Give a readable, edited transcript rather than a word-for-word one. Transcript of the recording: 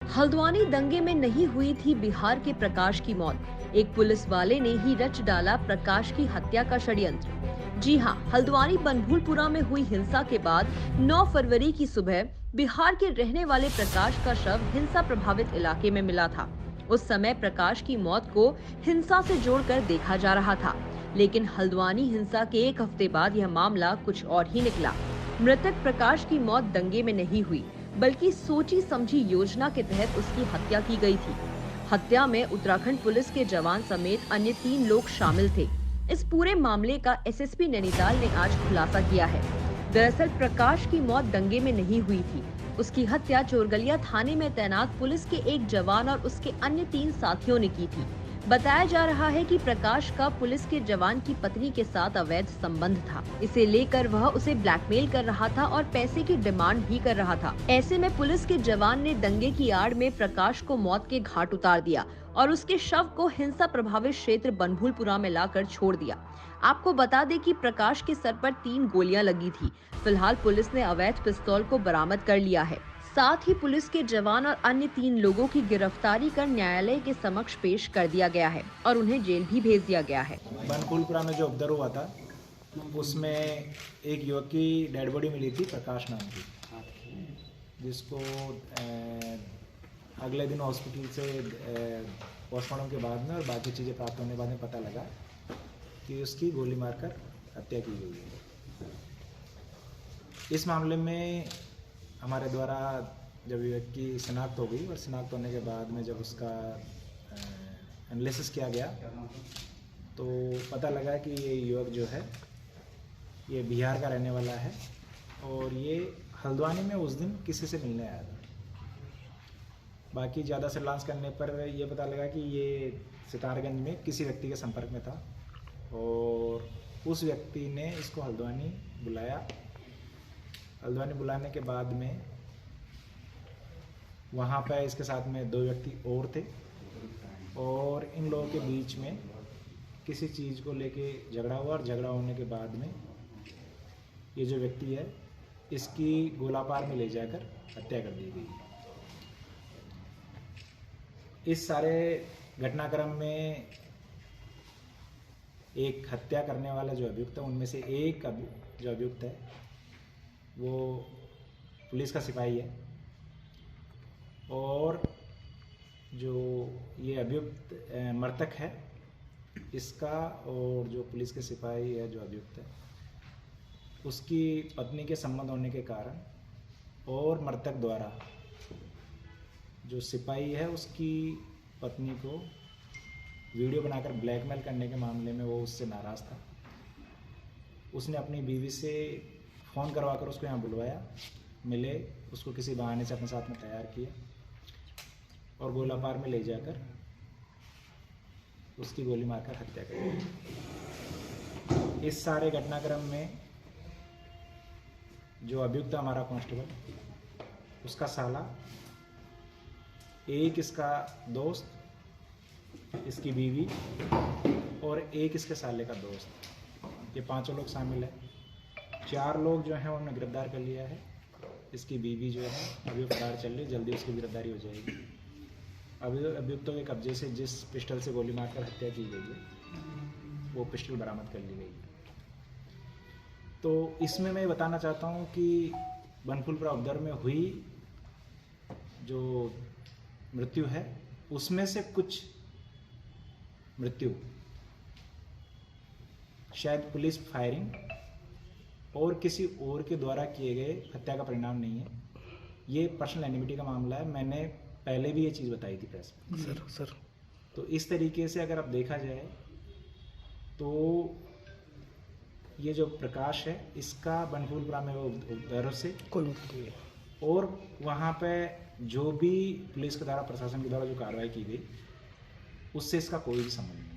हल्द्वानी दंगे में नहीं हुई थी बिहार के प्रकाश की मौत। एक पुलिस वाले ने ही रच डाला प्रकाश की हत्या का षड्यंत्र। जी हाँ, हल्द्वानी बनभूलपुरा में हुई हिंसा के बाद 9 फरवरी की सुबह बिहार के रहने वाले प्रकाश का शव हिंसा प्रभावित इलाके में मिला था। उस समय प्रकाश की मौत को हिंसा से जोड़कर देखा जा रहा था, लेकिन हल्द्वानी हिंसा के एक हफ्ते बाद यह मामला कुछ और ही निकला। मृतक प्रकाश की मौत दंगे में नहीं हुई, बल्कि सोची समझी योजना के तहत उसकी हत्या की गई थी। हत्या में उत्तराखंड पुलिस के जवान समेत अन्य 3 लोग शामिल थे। इस पूरे मामले का एसएसपी नैनीताल ने आज खुलासा किया है। दरअसल प्रकाश की मौत दंगे में नहीं हुई थी। उसकी हत्या चोरगलिया थाने में तैनात पुलिस के एक जवान और उसके अन्य 3 साथियों ने की थी। बताया जा रहा है कि प्रकाश का पुलिस के जवान की पत्नी के साथ अवैध संबंध था। इसे लेकर वह उसे ब्लैकमेल कर रहा था और पैसे की डिमांड भी कर रहा था। ऐसे में पुलिस के जवान ने दंगे की आड़ में प्रकाश को मौत के घाट उतार दिया और उसके शव को हिंसा प्रभावित क्षेत्र बनभूलपुरा में लाकर छोड़ दिया। आपको बता दें कि प्रकाश के सर पर 3 गोलियां लगी थी। फिलहाल पुलिस ने अवैध पिस्तौल को बरामद कर लिया है। साथ ही पुलिस के जवान और अन्य 3 लोगों की गिरफ्तारी कर न्यायालय के समक्ष पेश कर दिया गया है और उन्हें जेल भी भेज दिया गया है। बनभूलपुरा में जो उपद्रव हुआ था उसमें एक युवक की डेड बॉडी मिली थी, प्रकाश नाम की, जिसको अगले दिन हॉस्पिटल से पोस्टमार्टम के बाद में और बाकी चीज़ें प्राप्त होने के बाद में पता लगा कि उसकी गोली मारकर हत्या की गई है। इस मामले में हमारे द्वारा जब युवक की शिनाख्त हो गई और शिनाख्त होने के बाद में जब उसका एनालिसिस किया गया तो पता लगा कि ये युवक जो है ये बिहार का रहने वाला है और ये हल्द्वानी में उस दिन किसी से मिलने आया था। बाकी ज़्यादा सर्विलांस करने पर ये पता लगा कि ये सितारगंज में किसी व्यक्ति के संपर्क में था और उस व्यक्ति ने इसको हल्द्वानी बुलाया। हल्द्वानी बुलाने के बाद में वहाँ पर इसके साथ में 2 व्यक्ति और थे और इन लोगों के बीच में किसी चीज़ को लेके झगड़ा हुआ और झगड़ा होने के बाद में ये जो व्यक्ति है इसकी गोलापार में ले जाकर हत्या कर दी गई। इस सारे घटनाक्रम में एक हत्या करने वाला जो अभियुक्त है उनमें से एक जो अभियुक्त है वो पुलिस का सिपाही है और जो ये अभियुक्त मृतक है इसका और जो पुलिस के सिपाही है जो अभियुक्त है उसकी पत्नी के संबंध होने के कारण और मृतक द्वारा जो सिपाही है उसकी पत्नी को वीडियो बनाकर ब्लैकमेल करने के मामले में वो उससे नाराज़ था। उसने अपनी बीवी से फ़ोन करवाकर उसको यहाँ बुलवाया, मिले, उसको किसी बहाने से अपने साथ में तैयार किया और गोलापार में ले जाकर उसकी गोली मारकर हत्या कर दी। इस सारे घटनाक्रम में जो अभियुक्त हमारा कांस्टेबल, उसका साला, एक इसका दोस्त, इसकी बीवी और एक इसके साले का दोस्त, ये 5 लोग शामिल है। 4 लोग जो हैं उन्होंने गिरफ्तार कर लिया है। इसकी बीवी जो है अभी फरार चल रही, जल्दी उसकी गिरफ्तारी हो जाएगी। अभी अभियुक्तों के कब्जे से जिस पिस्टल से गोली मारकर हत्या की गई है वो पिस्टल बरामद कर ली गई है। तो इसमें मैं बताना चाहता हूँ कि बनभूलपुरा उपद्रव में हुई जो मृत्यु है उसमें से कुछ मृत्यु शायद पुलिस फायरिंग और किसी और के द्वारा किए गए हत्या का परिणाम नहीं है। ये पर्सनल एनिमिटी का मामला है। मैंने पहले भी ये चीज़ बताई थी प्रेस में। सर तो इस तरीके से अगर अब देखा जाए तो ये जो प्रकाश है इसका बनभूलपुरा में वो उपद्रव से कोई मतलब नहीं है और वहाँ पे जो भी पुलिस के द्वारा, प्रशासन के द्वारा जो कार्रवाई की गई उससे इसका कोई भी संबंध नहीं।